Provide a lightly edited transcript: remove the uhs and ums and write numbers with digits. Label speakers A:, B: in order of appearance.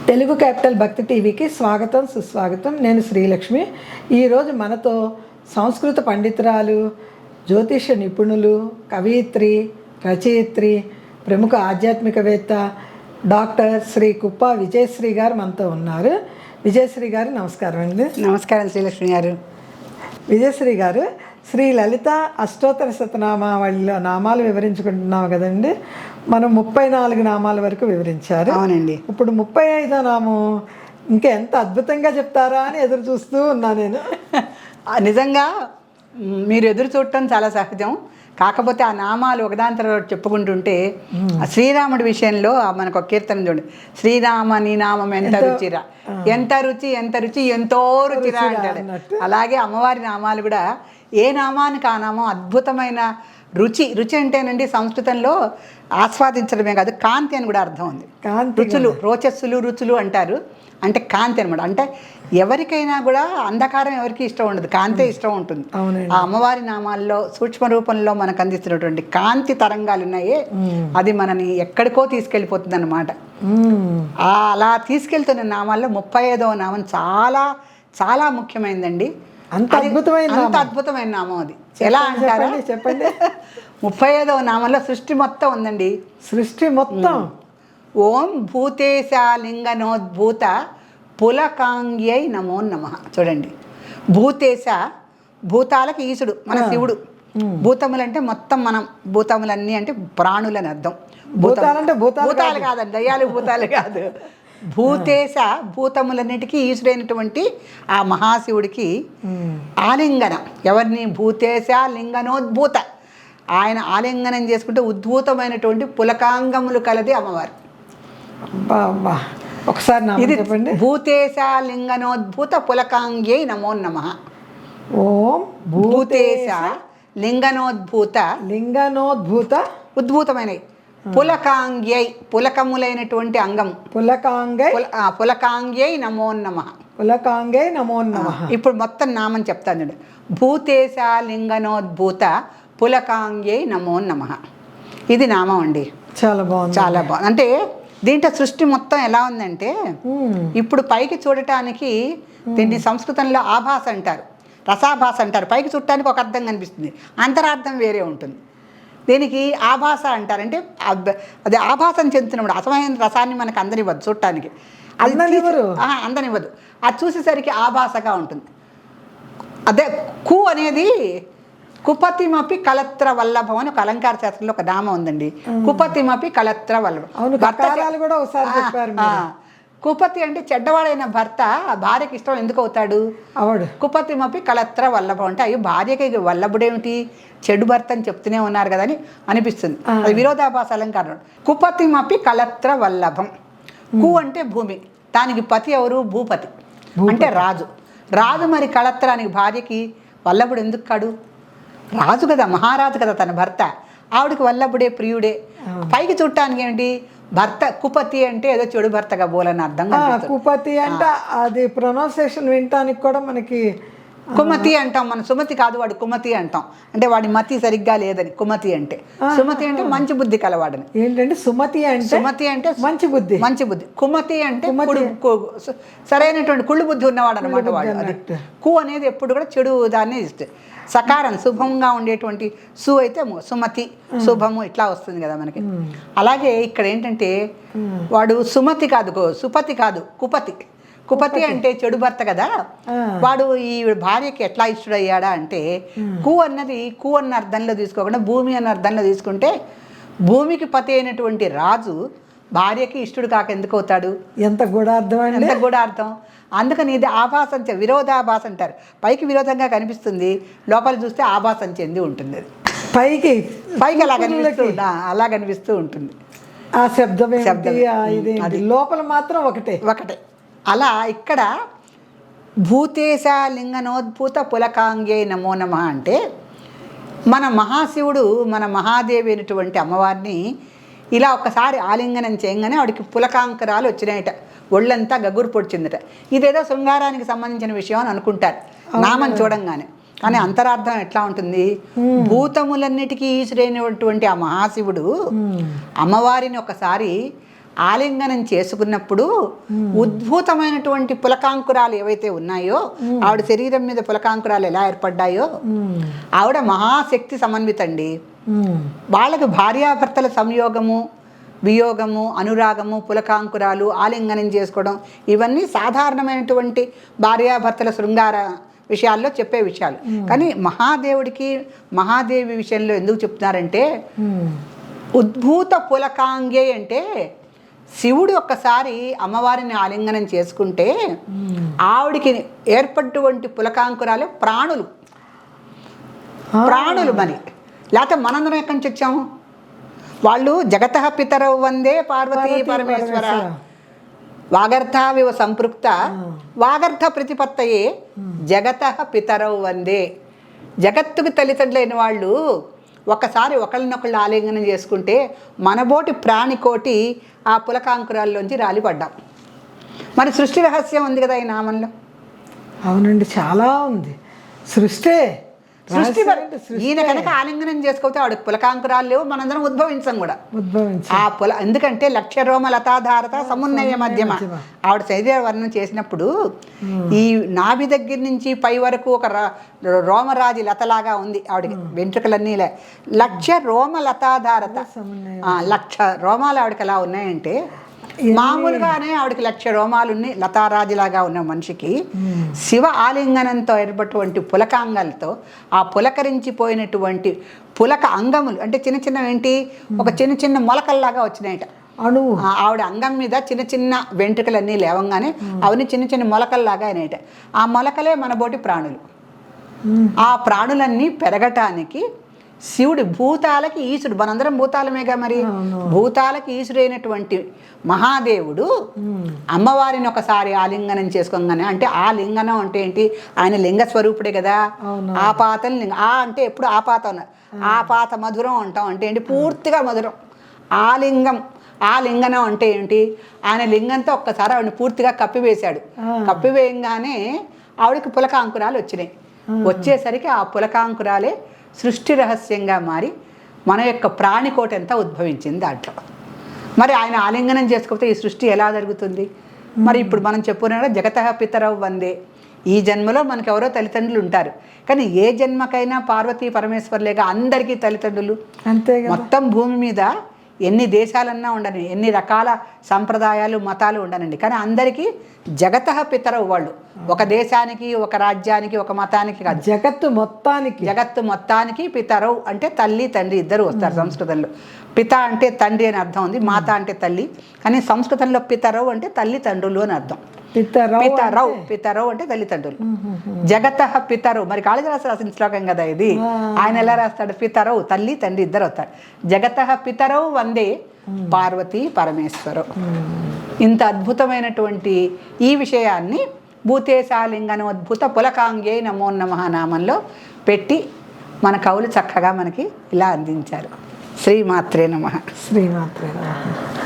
A: Telugu capital భక్తి టీవీకి స్వాగతం సుస్వాగతం. నేను శ్రీలక్ష్మి. ఈరోజు మనతో సంస్కృత పండితురాలు, జ్యోతిష నిపుణులు, కవయిత్రి, రచయిత్రి, ప్రముఖ ఆధ్యాత్మికవేత్త డాక్టర్ శ్రీ కుప్ప విజయశ్రీ గారు మనతో ఉన్నారు. విజయశ్రీ గారు నమస్కారం అండి.
B: నమస్కారం శ్రీలక్ష్మి గారు.
A: విజయశ్రీ గారు, శ్రీ లలిత అష్టోత్తర శతనామావళిలో నామాలు వివరించుకుంటున్నాం కదండి. మనం 34 నామాల వరకు వివరించారు.
B: అవునండి.
A: ఇప్పుడు 35వ నామం ఇంకా ఎంత అద్భుతంగా చెప్తారా అని ఎదురు చూస్తూ ఉన్నా నేను.
B: నిజంగా మీరు ఎదురు చూడటం చాలా సహజం. కాకపోతే ఆ నామాలు ఒకదాని తర్వాత చెప్పుకుంటుంటే శ్రీరాముడి విషయంలో మనకు ఒక కీర్తన చూడండి. శ్రీరామ నీ నామం ఎంత రుచిరా, ఎంత రుచి ఎంత రుచి ఎంతో రుచిరా అంటాడు. అలాగే అమ్మవారి నామాలు కూడా ఏ నామానికి ఆ నామం అద్భుతమైన రుచి. రుచి అంటేనండి సంస్కృతంలో ఆస్వాదించడమే కాదు, కాంతి అని కూడా అర్థం ఉంది. రుచులు, రోచస్సులు, రుచులు అంటారు. అంటే కాంతి అనమాట. అంటే ఎవరికైనా కూడా అంధకారం ఎవరికి ఇష్టం ఉండదు, కాంతే ఇష్టం ఉంటుంది. ఆ అమ్మవారి నామాల్లో సూక్ష్మ రూపంలో మనకు అందిస్తున్నటువంటి కాంతి తరంగాలు ఉన్నాయే, అది మనని ఎక్కడికో తీసుకెళ్ళిపోతుంది అనమాట. అలా తీసుకెళ్తున్న నామాల్లో 35వ నామం చాలా చాలా ముఖ్యమైనదండి.
A: అంత
B: అద్భుతమైన నామం అది. ఎలా అంటారా
A: చెప్పండి.
B: 35వ నామంలో సృష్టి మొత్తం ఉందండి.
A: సృష్టి మొత్తం.
B: ఓం భూతేశాలింగనోద్భూత పులకాంగ్యై నమో నమః. చూడండి, భూతేశ భూతాలకు ఈశుడు మన శివుడు. భూతములంటే మొత్తం మనం, భూతములన్నీ అంటే ప్రాణులని అర్థం. భూతాలు కాదండి, దయ్యాలు భూతాలు కాదు. భూతేశ భూతములన్నిటికీ ఈశ్వరైనటువంటి ఆ మహాశివుడికి ఆలింగన. ఎవరిని? భూతేశ లింగనోద్భూత. ఆయన ఆలింగనం చేసుకుంటే ఉద్భూతమైనటువంటి పులకాంగములు కలది అమ్మవారు.
A: ఒకసారి ఇది చెప్పండి.
B: భూతేశ లింగనోద్భూత పులకాంగ్యై నమో నమః.
A: ఓం
B: భూతేశ లింగనోద్భూత ఉద్భూతమైనవి పులకాంగ్యై, పులకములైనటువంటి అంగం. పులకాంగ్యై నమో నమః.
A: పులకాంగ్యై నమో నమః.
B: ఇప్పుడు మొత్తం నామం చెప్తాను చూడండి. భూతేశ లింగనోద్భూత పులకాంగ్యై నమో నమః. ఇది నామం అండి.
A: చాలా బాగుంది,
B: చాలా బాగుంది. అంటే దీంట్లో సృష్టి మొత్తం ఎలా ఉందంటే, ఇప్పుడు పైకి చూడటానికి దీన్ని సంస్కృతంలో ఆభాస అంటారు, రసాభాస అంటారు. పైకి చూడటానికి ఒక అర్థం కనిపిస్తుంది, అంతరార్థం వేరే ఉంటుంది. దీనికి ఆభాస అంటారు. అంటే అది ఆభాసం చెందుతున్నప్పుడు అసమైన రసాన్ని మనకు అందనివ్వదు చూడటానికి, అది అందనివ్వదు. అది చూసేసరికి ఆభాసగా ఉంటుంది. అదే కు అనేది కుపతిమపి కలత్ర వల్లభం అని ఒక అలంకార శాస్త్రంలో ఒక నామం ఉందండి. కుపతిమపి కలత్ర వల్లభం. కుపతి అంటే చెడ్డవాడైన భర్త భార్యకి ఇష్టం ఎందుకు అవుతాడు? కుపతిమపి కలత్ర వల్లభం అంటే అయ్యో భార్యకి వల్లభుడేమిటి, చెడు భర్త అని చెప్తూనే ఉన్నారు కదా అని అనిపిస్తుంది. అది విరోధాభాస అలంకారం. కుపతిమపి కలత్ర వల్లభం. కు అంటే భూమి, దానికి పతి ఎవరు? భూపతి అంటే రాజు. రాజు మరి కళత్రానికి భార్యకి వల్లభుడు ఎందుకు కాడు? రాజు కదా, మహారాజు కదా తన భర్త. ఆవిడకి వల్లభుడే, ప్రియుడే. పైకి చుట్టానికి ఏంటి? భర్త కుపతి అంటే ఏదో చెడు భర్తగా బోలని అర్థం.
A: కుపతి అంటే అది ప్రొనౌన్సియేషన్ వినటానికి కూడా మనకి
B: కుమతి అంటాం. మన సుమతి కాదు, వాడు కుమతి అంటాం. అంటే వాడి మతి సరిగ్గా లేదని కుమతి అంటే. సుమతి అంటే మంచి బుద్ధి కలవాడని.
A: ఏంటంటే సుమతి అంటే మంచి బుద్ధి,
B: మంచి బుద్ధి. కుమతి అంటే సరైనటువంటి కుళ్ళు బుద్ధి ఉన్నవాడు అనమాట వాడు. అది కు అనేది ఎప్పుడు కూడా చెడు దాన్ని ఇస్తే. సకారం శుభంగా ఉండేటువంటి సు అయితే సుమతి, శుభము ఇట్లా వస్తుంది కదా మనకి. అలాగే ఇక్కడ ఏంటంటే వాడు సుమతి కాదు, సుపతి కాదు, కుపతి. కుపతి అంటే చెడు భర్త కదా. వాడు ఈ భార్యకి ఎట్లా ఇష్టడయ్యాడా అంటే, కు అన్నది కు అన్న అర్థంలో తీసుకోకుండా భూమి అన్న అర్థంలో తీసుకుంటే, భూమికి పతి అయినటువంటి రాజు భార్యకి ఇష్టడు కాక ఎందుకు అవుతాడు?
A: ఎంత గూఢార్థం,
B: ఎంత గూఢార్థం. అందుకని ఇది ఆభాసం, విరోధాభాస అంటారు. పైకి విరోధంగా కనిపిస్తుంది, లోపల చూస్తే ఆభాసం చెంది ఉంటుంది. అది పైకి అలా కనిపిస్తూ ఉంటుంది.
A: ఆ శబ్దం లోపల మాత్రం ఒకటే.
B: అలా ఇక్కడ భూతేశ లింగనోద్భూత పులకాంగ్యై నమో నమః అంటే మన మహాశివుడు, మన మహాదేవి అయినటువంటి అమ్మవారిని ఇలా ఒక్కసారి ఆలింగనం చేయగానే వాడికి పులకాంకరాలు వచ్చినాయట, ఒళ్ళంతా గగురు పొడిచిందట. ఇదేదో శృంగారానికి సంబంధించిన విషయం అని అనుకుంటారు నామం చూడంగానే. కానీ అంతరార్థం ఎట్లా ఉంటుంది? భూతములన్నిటికీ ఈశ్వరైనటువంటి ఆ మహాశివుడు అమ్మవారిని ఒకసారి ఆలింగనం చేసుకున్నప్పుడు ఉద్భూతమైనటువంటి పులకాంకురాలు ఏవైతే ఉన్నాయో, ఆవిడ శరీరం మీద పులకాంకురాలు ఎలా ఏర్పడ్డాయో, ఆవిడ మహాశక్తి సమన్వితండి. వాళ్ళకి భార్యాభర్తల సంయోగము, వియోగము, అనురాగము, పులకాంకురాలు, ఆలింగనం చేసుకోవడం, ఇవన్నీ సాధారణమైనటువంటి భార్యాభర్తల శృంగార విషయాల్లో చెప్పే విషయాలు. కానీ మహాదేవుడికి, మహాదేవి విషయంలో ఎందుకు చెప్తున్నారంటే, ఉద్భూత పులకాంగే అంటే శివుడు ఒక్కసారి అమ్మవారిని ఆలింగనం చేసుకుంటే ఆవిడికి ఏర్పడినటువంటి పులకాంకురాలే ప్రాణులు. మరి లేకపోతే మనందరం ఎక్కడి నుంచి వచ్చాము? వాళ్ళు జగతః పితరౌ వందే పార్వతీ పరమేశ్వర వాగర్థావివ సంపృక్త వాగర్థ ప్రతిపత్తయే జగతః పితరౌ వందే. జగత్తుకు తల్లిదండ్రులైన వాళ్ళు ఒకసారి ఒకళ్ళనొకళ్ళు ఆలింగనం చేసుకుంటే మనబోటి ప్రాణికోటి ఆ పులకాంకురాల్లోంచి రాలిపడ్డాం. మరి సృష్టి రహస్యం ఉంది కదా ఈ నామంలో.
A: అవునండి, చాలా ఉంది. సృష్టి
B: ఈయన కనుక ఆలింగనం చేసుకోతే ఆవిడకి పులకాంకురాలు లేవు, మనందరం ఉద్భవించాం కూడా. ఆ ఎందుకంటే లక్ష్య రోమ లతాధారత సమున్నయ మధ్యమ. ఆవిడ శరీర వర్ణన చేసినప్పుడు ఈ నాభి దగ్గర నుంచి పై వరకు ఒక రోమరాజి లతలాగా ఉంది ఆవిడకి, వెంట్రుకలన్నీ లక్ష్య రోమ లతాధారత. 1,00,000 రోమాలు ఆవిడకి ఎలా ఉన్నాయంటే, మామూలుగానే ఆవిడకి 1,00,000 రోమాలు ఉన్నాయి. లతారాజులాగా ఉన్న మనిషికి శివ ఆలింగనంతో ఏర్పడినటువంటి పులకాంగాలతో ఆ పులకరించిపోయినటువంటి పులక అంగములు అంటే చిన్న చిన్న ఏంటి, ఒక చిన్న చిన్న మొలకల్లాగా వచ్చినాయట. ఆవిడ అంగం మీద చిన్న చిన్న వెంట్రుకలన్నీ లేవంగానే అవన్నీ చిన్న చిన్న మొలకల్లాగా అయినాయట. ఆ మొలకలే మనబోటి ప్రాణులు. ఆ ప్రాణులన్నీ పెరగటానికి శివుడు భూతాలకి ఈశుడు, మనందరం భూతాలమేగా. మరి భూతాలకి ఈశుడైనటువంటి మహాదేవుడు అమ్మవారిని ఒకసారి ఆలింగనం చేసుకోగానే, అంటే ఆ లింగనం అంటే ఏంటి, ఆయన లింగ స్వరూపుడే కదా. ఆపాతం లింగం, ఆ అంటే ఎప్పుడు ఆపాత ఉన్నారు, ఆపాత మధురం అంటాం. అంటే ఏంటి, పూర్తిగా మధురం. ఆలింగం, ఆ లింగనం అంటే ఏంటి, ఆయన లింగంతో ఒక్కసారి ఆవిడని పూర్తిగా కప్పివేశాడు. కప్పివేయంగానే ఆవిడకి పులకాంకురాలు వచ్చినాయి. వచ్చేసరికి ఆ పులకాంకురాలే సృష్టి రహస్యంగా మారి మన యొక్క ప్రాణికోట ఎంత ఉద్భవించింది దాంట్లో. మరి ఆయన ఆలింగనం చేసుకోకపోతే ఈ సృష్టి ఎలా జరుగుతుంది? మరి ఇప్పుడు మనం చెప్పుకున్నా జగతః పితరౌ వందే. ఈ జన్మలో మనకు ఎవరో తల్లిదండ్రులు ఉంటారు, కానీ ఏ జన్మకైనా పార్వతీ పరమేశ్వర్లేగా అందరికీ తల్లిదండ్రులు అంతే. మొత్తం భూమి మీద ఎన్ని దేశాలన్నా ఉండని, ఎన్ని రకాల సంప్రదాయాలు మతాలు ఉండనండి, కానీ అందరికీ జగతః పితరౌ. వాళ్ళు ఒక దేశానికి, ఒక రాజ్యానికి, ఒక మతానికి కాదు, జగత్తు మొత్తానికి పితరౌ అంటే తల్లి తండ్రి ఇద్దరు వస్తారు. సంస్కృతంలో పిత అంటే తండ్రి అని అర్థం ఉంది, మాత అంటే తల్లి. కానీ సంస్కృతంలో పితరౌ అంటే తల్లి తండ్రులు అని అర్థం. పితరౌ అంటే తల్లిదండ్రులు. జగతః పితరౌ, మరి కాళిదాసు రాసిన శ్లోకం కదా ఇది. ఆయన ఎలా రాస్తాడు, పితరౌ తల్లి తండ్రి ఇద్దరు వస్తాడు. జగతః పితరౌ వందే పార్వతీ పరమేశ్వరౌ. ఇంత అద్భుతమైనటువంటి ఈ విషయాన్ని భూతేశాలింగనోద్భుత పులకాంగే నమో నమః నామంలో పెట్టి మన కవులు చక్కగా మనకి ఇలా అందించారు. శ్రీమాత్రే నమః.
A: శ్రీమాత్రే నమః.